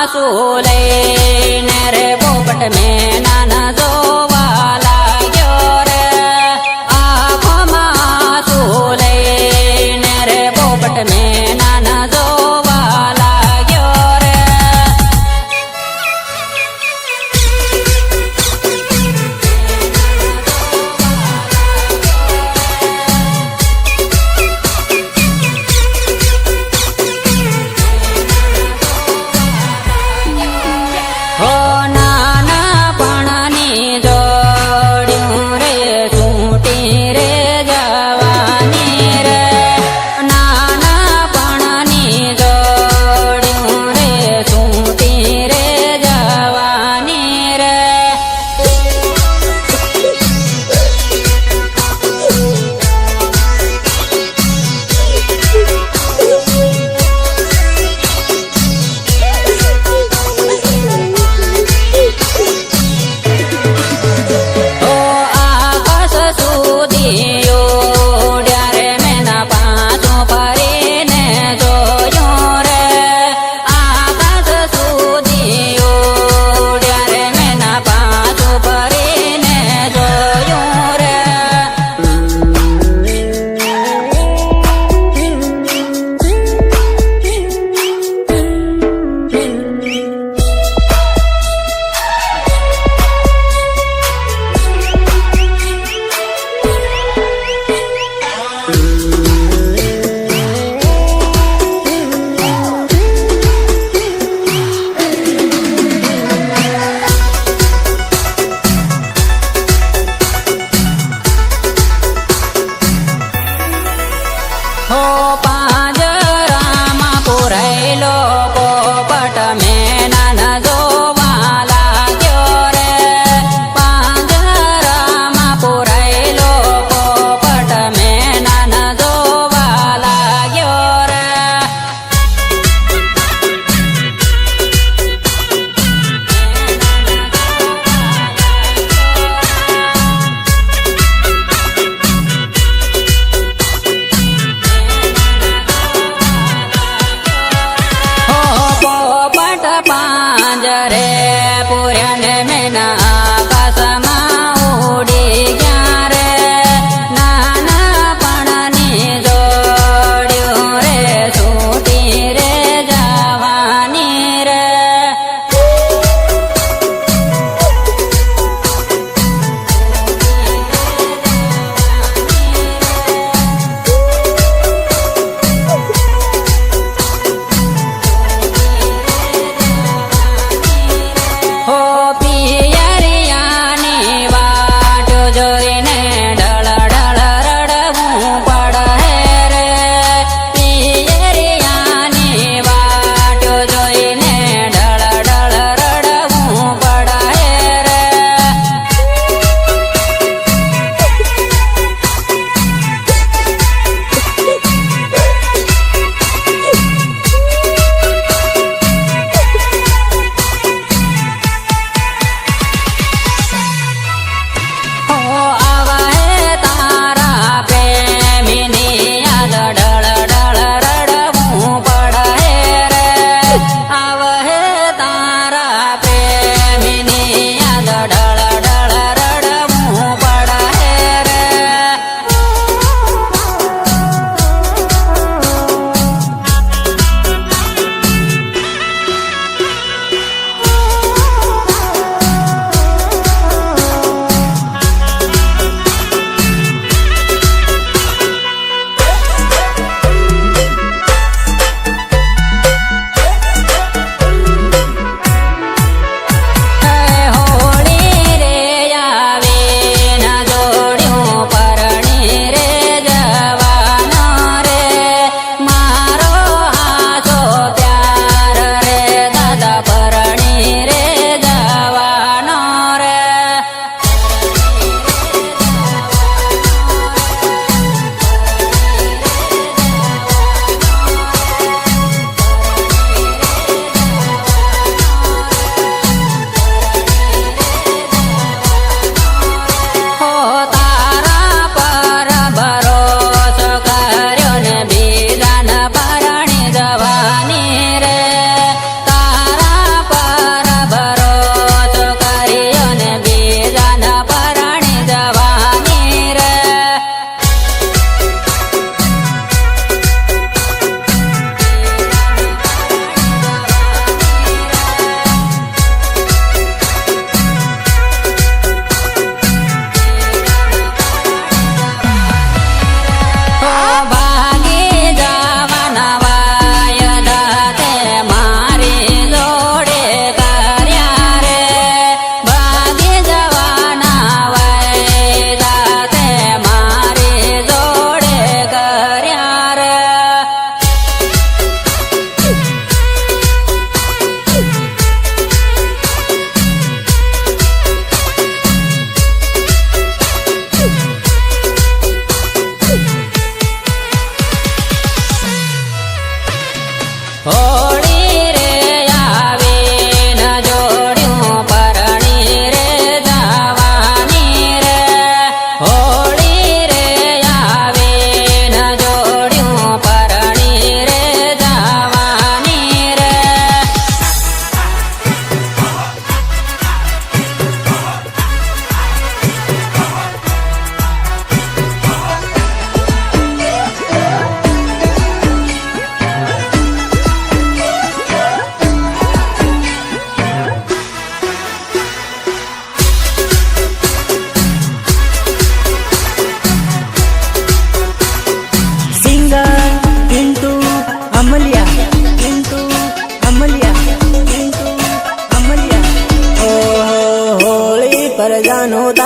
લઈને રે પોપટ મેના જોવા લાગ્યો રે આંખમાં શું લઈને રે પોપટ મેના જોવા લાગ્યો રે હો નાના પણ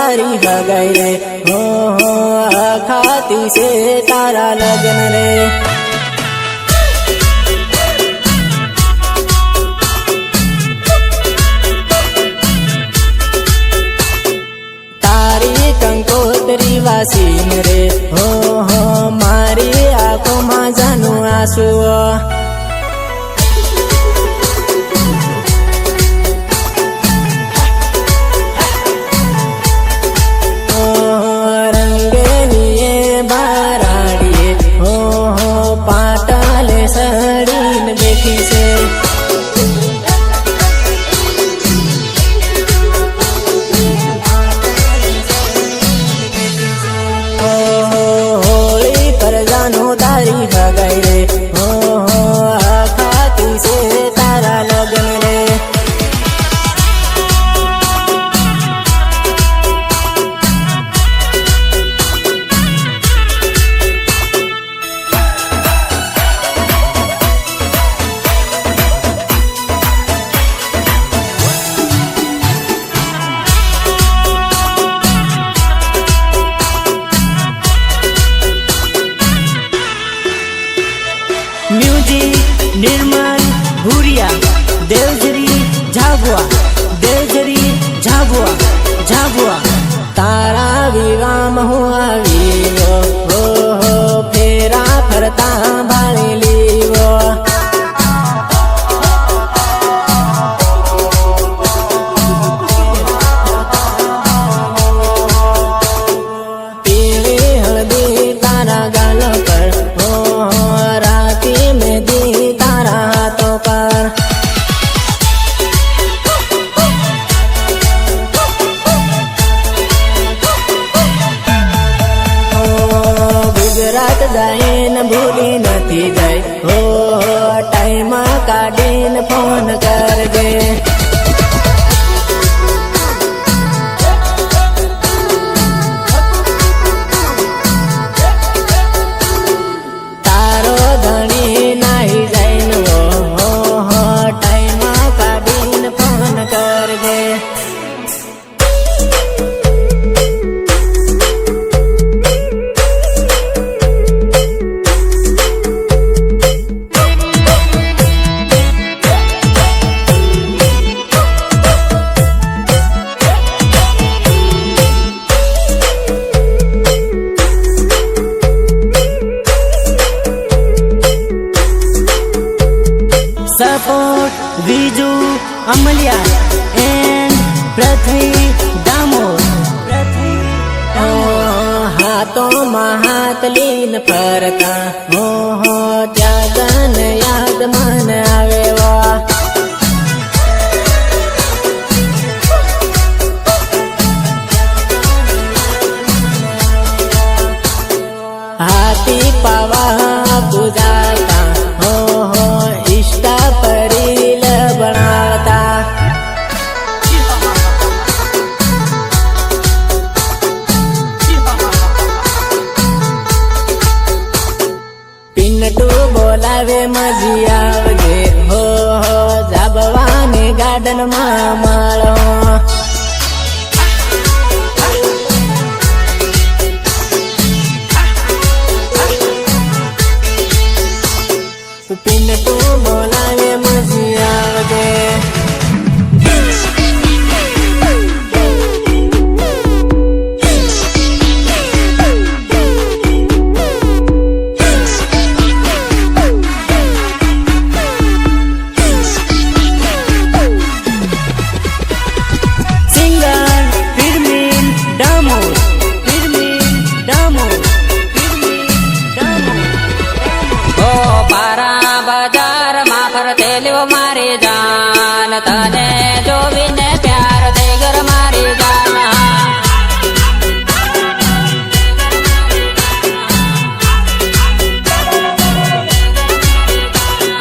તારી હગાઈ રે હો ખાતી છે તારા લગ્ન રે તારી કંકોત્રી વાસીન રે હો મારી આંખોમાં જાનું આંસુ તારી હગાઈ રે હો ખાતી છે તારા લગ્ન રે म्यूजिक निर्मल भूरिया देवजरी झाबुआ देवजरी झाबुआ झाबुआ तारा विवाह હું આવ્યો હો ફેરા ફરતા ભાળી લીવો પીળી હળદી તારા ગાલ પર તારા હાથો પર ગુજરાત જઈને ભૂલી નથી જાય હો ટાઈમ કાઢીને ફોન કરજે તારો ધણી નાહી જાય ટાઈમ કાઢીને ફોન કરજે સપોર્ટ વિજુ અમલિયા એન્ડ પૃથ્વી દામોર હાથોમાં હાથ લીન ફરતા હો ત્યાગન યાદ મન આવે હાથી પાવા પૂજાતા ઈષ્ટા પરીલ બનાવતા પિન્ટુ બોલાવે મજી આવજે હો જાબવાની ગાર્ડન માં માળો પિન્ટુ બોલાવે મજી આવજે મારી જાન તને જોવીને પ્યાર થઈ ગર મારી જાન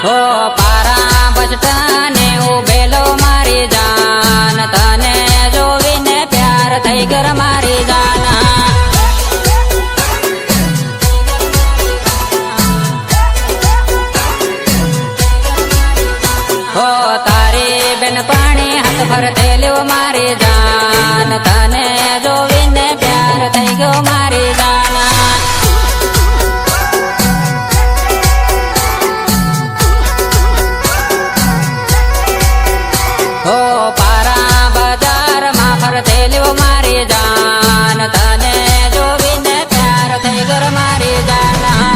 હો પારા બચટાને ઉભેલો મારી જાન તને જોવીને પ્યાર થઈ ગર મારી જાન તારી બેન પાણી હાથ ભરતે લ્યો મારી જાન તને જોવી થઈ ગયો મારી જાના ઓ પારા બજારમાં ફરતેલ્યો મારી જાન તને જોવીને પ્યાર થઈ ગયો મારી જાના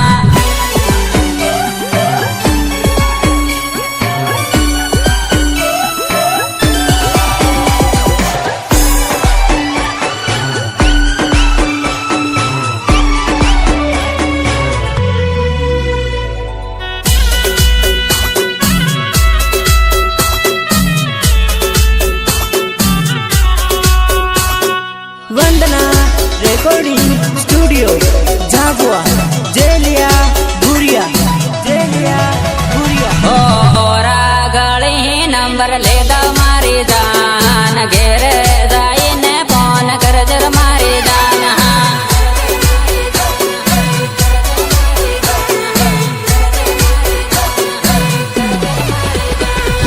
વંદના રેકોર્ડિંગ સ્ટુડિયો ઝાબુઆ જેલિયા ભુરિયા ઓ ઓરા ગળી નંબર લેતા મારી જાન ઘેરે જઈને ફોન કરજે મારી જાન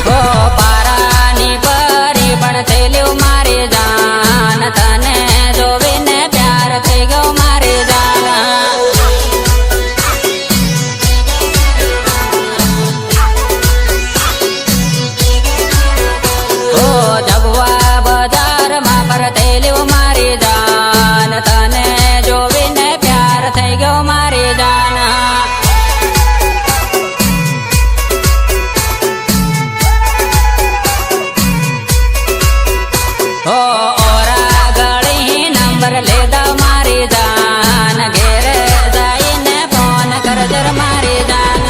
ઓ પારાની પરી પણ થયેલું મારી જાન તને જોવીને પ્યાર થઈ ગયો મારી જાન ઓ જબવા બજારમાં ફરતેલ્યું મારી જાન તને જોવીને પ્યાર થઈ ગયો મારી જાન ઓ ઓરા ગળી નંબર લેતા મારી જાન ઘેરે જઈને ફોન કરજે મારી જાન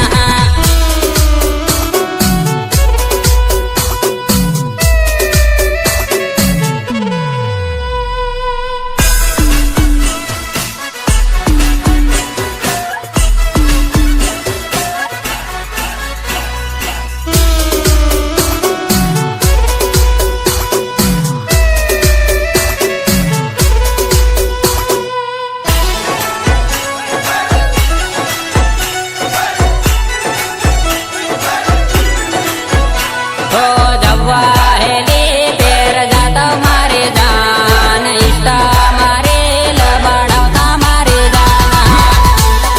ઓ જવા હેલી પેર જાતા મારી જાન ઈષ્ટા મારી લબડાવતા મારી જાન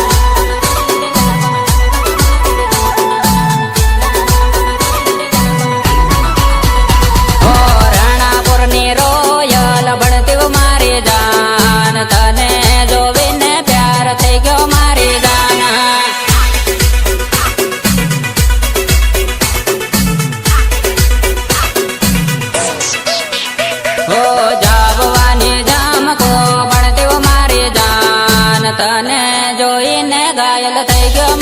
ઓ રણાપુરની રોયલ ભણતી મારી જાન તને જોવીને પ્યાર થઈ ગયો મારી જાન ઓ જાબવાની જામકો ભણતી મારી જાન તને જોઈને ઘાયલ થઈ ગયો